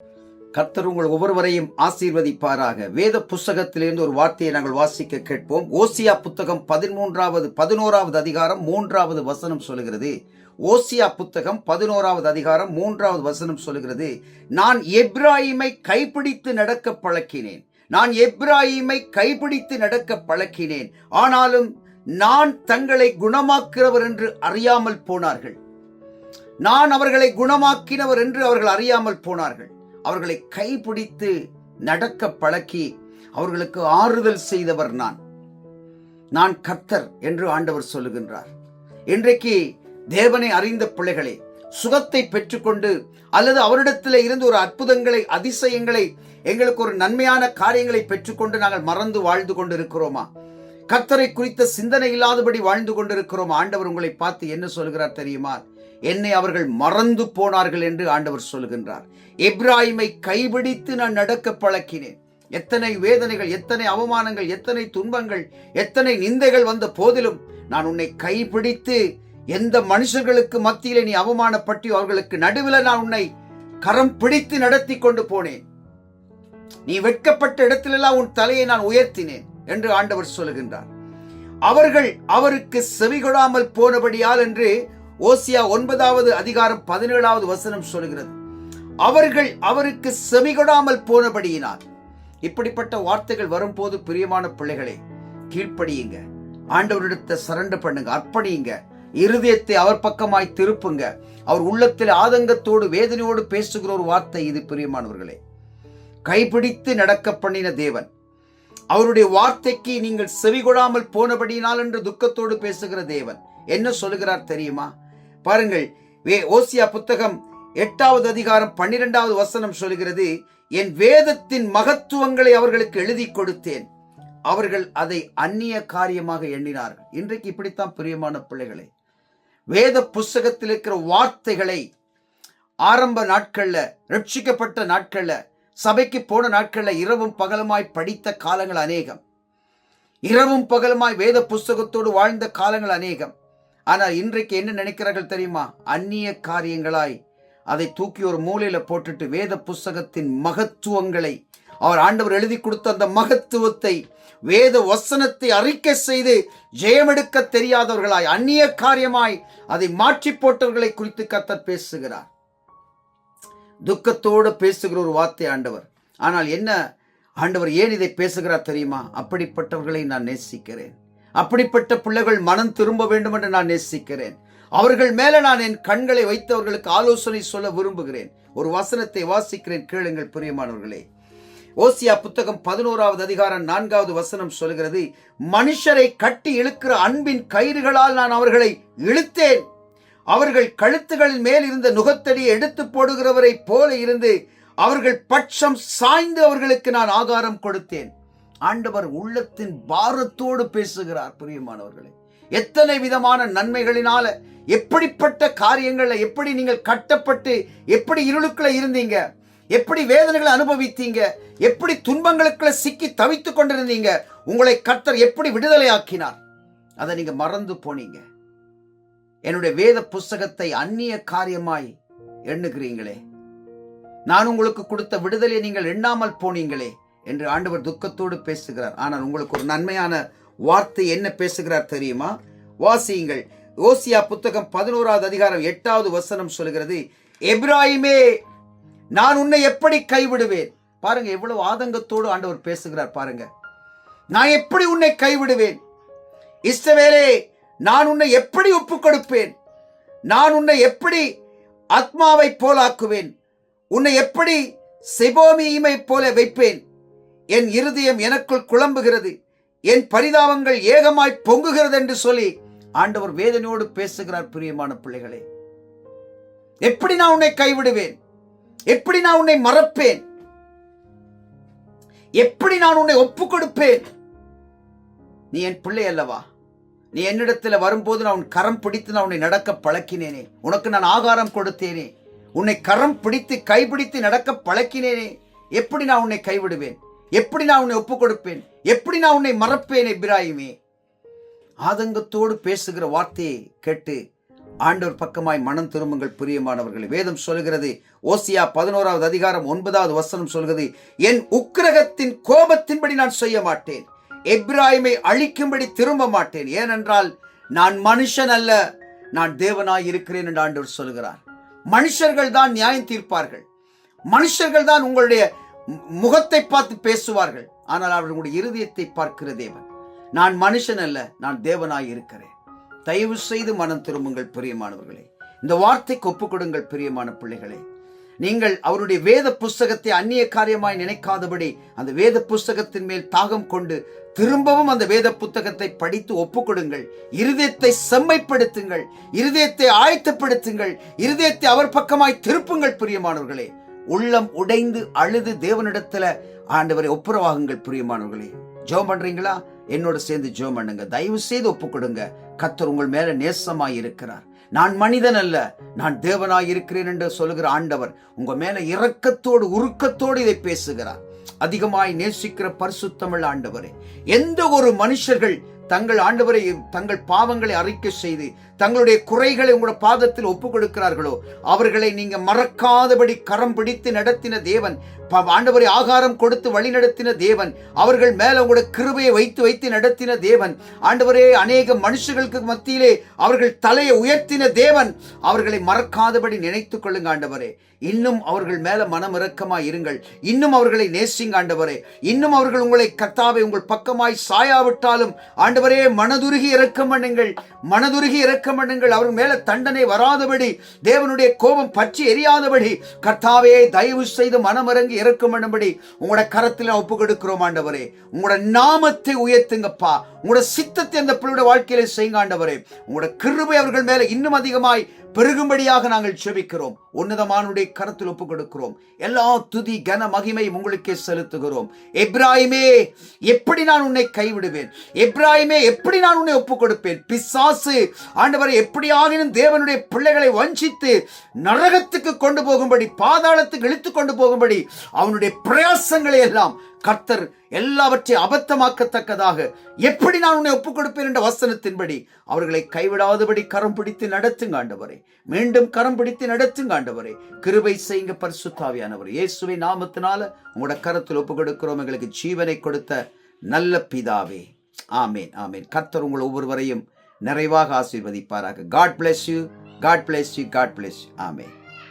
கர்த்தர் உங்கள் ஒவ்வொருவரையும் ஆசீர்வதிப்பாராக. வேத புஸ்தகத்திலிருந்து ஒரு வார்த்தையை நாங்கள் வாசிக்க கேட்போம். ஓசியா புத்தகம் 11வது அதிகாரம் 3வது வசனம் சொல்லுகிறது. ஓசியா புத்தகம் 11வது அதிகாரம் 3வது வசனம் சொல்லுகிறது, நான் எப்பிராயீமை கைப்பிடித்து நடக்க பழக்கினேன். நான் எப்பிராயீமை கைப்பிடித்து நடக்க பழக்கினேன், ஆனாலும் நான் தங்களை குணமாக்குறவர் என்று அறியாமல் போனார்கள். நான் அவர்களை குணமாக்கினவர் என்று அவர்கள் அறியாமல் போனார்கள். அவர்களை கைப்பிடித்து நடக்க பழக்கி அவர்களுக்கு ஆறுதல் செய்தவர் நான் கர்த்தர் என்று ஆண்டவர் சொல்லுகின்றார். இன்றைக்கு தேவனை அறிந்த பிள்ளைகளே, சுகத்தை பெற்றுக்கொண்டு அல்லது அவரிடத்தில் இருந்து ஒரு அற்புதங்களை, அதிசயங்களை, எங்களுக்கு ஒரு நன்மையான காரியங்களை பெற்றுக்கொண்டு நாங்கள் மறந்து வாழ்ந்து கொண்டு இருக்கிறோமா? கர்த்தரை குறித்த சிந்தனை இல்லாதபடி வாழ்ந்து கொண்டிருக்கிறோம். ஆண்டவர் உங்களை பார்த்து என்ன சொல்கிறார் தெரியுமா? என்னை அவர்கள் மறந்து போனார்கள் என்று ஆண்டவர் சொல்கின்றார். எப்பிராயீமை கைபிடித்து நான் நடக்க பழக்கினேன். எத்தனை வேதனைகள், எத்தனை அவமானங்கள், எத்தனை துன்பங்கள், எத்தனை நிந்தைகள் வந்த போதிலும் நான் உன்னை கைபிடித்து எந்த மனுஷர்களுக்கு மத்தியிலே நீ அவமானப்பட்டி அவர்களுக்கு நடுவில் நான் உன்னை கரம் பிடித்து நடத்தி கொண்டு போனேன். நீ வெட்கப்பட்ட இடத்திலெல்லாம் உன் தலையை நான் உயர்த்தினேன் என்று ஆண்டவர் சொல்லுகின்றார். அவர்கள் அவருக்கு செவிகொடாமல் போனபடியால் என்று ஓசியா 9வது அதிகாரம் 17வது வசனம் சொல்கிறது. அவர்கள் அவருக்கு செவிகொடாமல் போனபடியினால். இப்படிப்பட்ட வார்த்தைகள் வரும்போது பிரியமான பிள்ளைகளே, கீழ்ப்படியுங்க, ஆண்டவரிடத்தை சரண்டர் பண்ணுங்க, அர்ப்பணியுங்க, இருதயத்தை அவர் பக்கமாய் திருப்புங்க. அவர் உள்ளத்தில் ஆதங்கத்தோடு வேதனையோடு பேசுகிற ஒரு வார்த்தை இது பிரியமானவர்களே. கைப்பிடித்து நடக்க பண்ணின தேவன், அவருடைய வார்த்தைக்கு நீங்கள் செவிகொடாமல் போனபடியினால் என்று துக்கத்தோடு பேசுகிற தேவன் என்ன சொல்லுகிறார் தெரியுமா? பாருங்கள், ஓசியா புத்தகம் 8வது அதிகாரம் 12வது வசனம் சொல்கிறது, என் வேதத்தின் மகத்துவங்களை அவர்களுக்கு எழுதி கொடுத்தேன், அவர்கள் அதை அந்நிய காரியமாக எண்ணினார்கள். இன்றைக்கு இப்படித்தான் பிரியமான பிள்ளைகளே, வேத புஸ்தகத்தில் இருக்கிற வார்த்தைகளை ஆரம்ப நாட்கள்ல, ரட்சிக்கப்பட்ட நாட்கள்ல, சபைக்கு போன நாட்கள்ல இரவும் பகலுமாய் படித்த காலங்கள் அநேகம். இரவும் பகலுமாய் வேத புஸ்தகத்தோடு வாழ்ந்த காலங்கள் அநேகம். ஆனால் இன்றைக்கு என்ன நினைக்கிறார்கள் தெரியுமா? அந்நிய காரியங்களாய் அதை தூக்கி ஒரு மூலையில போட்டுட்டு வேத புஸ்தகத்தின் மகத்துவங்களை, அவர் ஆண்டவர் எழுதி கொடுத்த அந்த மகத்துவத்தை, வேத வசனத்தை அறிக்கை செய்து ஜெயமெடுக்க தெரியாதவர்களாய், அந்நிய காரியமாய் அதை மாற்றி போட்டவர்களை குறித்து கர்த்தர் பேசுகிறார். துக்கத்தோடு பேசுகிற ஒரு வார்த்தை ஆண்டவர். ஆனால் என்ன ஆண்டவர் ஏன் இதை பேசுகிறார் தெரியுமா? அப்படிப்பட்டவர்களை நான் நேசிக்கிறேன். அப்படிப்பட்ட பிள்ளைகள் மனம் திரும்ப வேண்டும் என்று நான் நேசிக்கிறேன். அவர்கள் மேல நான் என் கண்களை வைத்தவர்களுக்கு ஆலோசனை சொல்ல விரும்புகிறேன். ஒரு வசனத்தை வாசிக்கிறேன், கேளுங்கள் பிரியமானவர்களே. ஓசியா புத்தகம் 11வது அதிகாரம் 4வது வசனம் சொல்கிறது, மனுஷரை கட்டி இழுக்கிற அன்பின் கயிறுகளால் நான் அவர்களை இழுத்தேன். அவர்கள் கழுத்துகளின் மேல் இருந்த நுகத்தடியை எடுத்து போடுகிறவரை போல இருந்து அவர்கள் பட்சம் சாய்ந்து அவர்களுக்கு நான் ஆகாரம் கொடுத்தேன். ஆண்டவர் உள்ளத்தின் பாரத்தோடு பேசுகிறார் பிரியமானவர்களே. எத்தனை விதமான நன்மைகளினால, எப்படிப்பட்ட காரியங்கள்ல, எப்படி நீங்கள் கட்டப்பட்டு, எப்படி இருளுக்குள்ள இருந்தீங்க, எப்படி வேதனைகளை அனுபவித்தீங்க, எப்படி துன்பங்களுக்குள்ள சிக்கி தவித்துக் கொண்டிருந்தீங்க, உங்களை கர்த்தர் எப்படி விடுதலை ஆக்கினார், அதை நீங்க மறந்து போனீங்க. என்னுடைய வேத புஸ்தகத்தை அந்நிய காரியமாய் எண்ணுகிறீங்களே, நான் உங்களுக்கு கொடுத்த விடுதலை நீங்கள் எண்ணாமல் போனீங்களே என்று ஆண்டவர் துக்கத்தோடு பேசுகிறார். ஆனால் உங்களுக்கு ஒரு நன்மையான வார்த்தை என்ன பேசுகிறார் தெரியுமா? வாசியுங்கள். ஓசியா புத்தகம் 11வது அதிகாரம் 8வது வசனம் சொல்கிறது, எப்பிராயீமே, நான் உன்னை எப்படி கைவிடுவேன்? பாருங்க, எவ்வளவு ஆதங்கத்தோடு ஆண்டவர் பேசுகிறார் பாருங்க. நான் எப்படி உன்னை கைவிடுவேன்? இஸ்ரவேலே, நான் உன்னை எப்படி ஒப்புக் கொடுப்பேன்? நான் உன்னை எப்படி ஆத்மாவை போலாக்குவேன்? உன்னை எப்படி செபோமீமை போல வைப்பேன்? என் இருதயம் எனக்குள் குழம்புகிறது, என் பரிதாபங்கள் ஏகமாய் பொங்குகிறது என்று சொல்லி ஆண்டவர் வேதனையோடு பேசுகிறார். பிரியமான பிள்ளைகளே, எப்படி நான் உன்னை கைவிடுவேன்? எப்படி நான் உன்னை மறப்பேன்? எப்படி நான் உன்னை ஒப்புக் கொடுப்பேன்? நீ என் பிள்ளை அல்லவா? நீ என்னிடத்தில் வரும்போது நான் உன் கரம் பிடித்து நான் உன்னை நடக்க பழக்கினேனே, உனக்கு நான் ஆகாரம் கொடுத்தேனே, உன்னை கரம் பிடித்து கைப்பிடித்து நடக்க பழக்கினேனே, எப்படி நான் உன்னை கைவிடுவேன்? எப்படி நான் உன்னை ஒப்புக் கொடுப்பேன்? எப்படி நான் உன்னை மறப்பேன்? எப்பிராயீமே, ஆதங்கத்தோடு பேசுகிற வார்த்தையை கேட்டு ஆண்டவர் பக்கமாய் மனம் திரும்புங்கள் பிரியமானவர்களே. வேதம் சொல்கிறது, ஓசியா 11வது அதிகாரம் 9வது வசனம் சொல்கிறது, என் உக்கிரகத்தின் கோபத்தின்படி நான் செய்ய மாட்டேன், எப்பிராயீமை அழிக்கும்படி திரும்ப மாட்டேன், ஏனென்றால் நான் மனுஷன் அல்ல, நான் தேவனாய் இருக்கிறேன் என்று ஆண்டவர் சொல்கிறார். மனுஷர்கள் தான் நியாயம் தீர்ப்பார்கள், மனுஷர்கள் தான் உங்களுடைய முகத்தை பார்த்து பேசுவார்கள், ஆனால் அவர்களுடைய இருதயத்தை பார்க்கிற தேவன். நான் மனுஷன் அல்ல, நான் தேவனாய் இருக்கிறேன். தயவு செய்து மனம் திரும்புங்கள் பிரியமானவர்களே. இந்த வார்த்தைக்கு ஒப்புக் கொடுங்கள் பிரியமான பிள்ளைகளே. நீங்கள் அவருடைய வேத புஸ்தகத்தை அந்நிய காரியமாய் நினைக்காதபடி அந்த வேத புஸ்தகத்தின் மேல் தாகம் கொண்டு திரும்பவும் அந்த வேத புத்தகத்தை படித்து ஒப்புக் கொடுங்கள். இருதயத்தை செம்மைப்படுத்துங்கள், இருதயத்தை ஆயத்தப்படுத்துங்கள், இருதயத்தை அவர் பக்கமாய் திருப்புங்கள் பிரியமானவர்களே. உள்ளம் உடைந்து அழுது தேவனிடத்துல ஆண்டவரை ஒப்புரவாகுங்கள் பிரியமானவர்களே. ஜெபம் பண்றீங்களா? என்னோட சேர்ந்து ஜெபம் பண்ணுங்க. தயவு செய்து ஒப்புக் கொடுங்க. கர்த்தர் உங்கள் மேல நேசமாய் இருக்கிறார். நான் மனிதன் அல்ல, நான் தேவனாய் இருக்கிறேன் என்று சொல்லுகிற ஆண்டவர் உங்க மேல இரக்கத்தோடு உருக்கத்தோடு இதை பேசுகிறார். அதிகமாய் நேசிக்கிற பரிசுத்தமிழ் ஆண்டவரே, எந்த ஒரு மனுஷர்கள் தங்கள் ஆண்டவரை தங்கள் பாவங்களை அறிக்கை செய்து தங்களுடைய குறைகளை உங்களுடைய பாதத்தில் ஒப்புக் கொடுக்கிறார்களோ அவர்களை நீங்க மறக்காதபடி கரம் பிடித்து நடத்தின தேவன், ஆண்டவரை ஆகாரம் கொடுத்து வழி நடத்தின தேவன், அவர்கள் மேல உங்களுடைய கிருபையை வைத்து வைத்து நடத்தின தேவன், ஆண்டவரே அநேக மனுஷர்களுக்கு மத்தியிலே அவர்கள் தலையை உயர்த்தின தேவன், அவர்களை மறக்காதபடி நினைத்துக் கொள்ளுங்க ஆண்டவரே. இன்னும் அவர்கள் மேல மனம் இரக்கமாய் இருங்கள், இன்னும் அவர்களை நேசிங்க ஆண்டவரே. இன்னும் அவர்கள் உங்களை கர்த்தாவே உங்கள் பக்கமாய் சாயாவிட்டாலும் ஆண்டவரே மனதுருகி இரக்கம் பண்ணுங்கள், மனதுருகி இரக்கம் பண்ணுங்கள். அவர் மேல தண்டனை வராதபடி, தேவனுடைய கோபம் பற்றி எரியாதபடி கர்த்தாவே தயவு செய்து மனமிறங்கி இரக்கம் பண்ணும்படி உங்களோட கரத்தில் ஒப்பு கொடுக்கிறோம் ஆண்டவரே. உங்களோட நாமத்தை உயர்த்துங்கப்பா, உங்களோட சித்தத்தை அந்த பிள்ளையோட வாழ்க்கையில செய்யுங்க ஆண்டவரே. உங்களோட கிருபை அவர்கள் மேல இன்னும் அதிகமாய் பெருகும்படியாக நாங்கள் செபிக்கிறோம். உன்னதமானுடைய கரத்தில் ஒப்புக் கொடுக்கிறோம். எல்லா துதி கன மகிமை உங்களுக்கே செலுத்துகிறோம். எப்பிராயீமே, எப்படி நான் உன்னை கைவிடுவேன்? எப்பிராயீமே, எப்படி நான் உன்னை ஒப்புக் கொடுப்பேன்? பிசாசு ஆண்டவரை எப்படியாகினும் தேவனுடைய பிள்ளைகளை வஞ்சித்து நரகத்துக்கு கொண்டு போகும்படி, பாதாளத்துக்கு இழுத்து கொண்டு போகும்படி அவனுடைய பிரயாசங்களை எல்லாம் கர்த்தர் எல்லாவற்றையும் அபத்தமாக்கத்தக்கதாக எப்படி நான் உன்னை ஒப்புக் கொடுப்பேன் என்ற வசனத்தின்படி அவர்களை கைவிடாதபடி கரம் பிடித்து நடத்துங்க ஆண்டவரே. மீண்டும் கரம் பிடித்து நடத்துங்க ஆண்டவரே. கிருபை செய்யுங்க பரிசுத்த ஆவியானவரே. இயேசுவின் நாமத்தினால உங்களோட கரத்தில் ஒப்புக் கொடுக்கிறோம். எங்களுக்கு ஜீவனை கொடுத்த நல்ல பிதாவே, ஆமேன், ஆமேன். கர்த்தர் உங்கள் ஒவ்வொருவரையும் நிறைவாக ஆசீர்வதிப்பாராக. God bless you, God bless you, God bless you. Amen.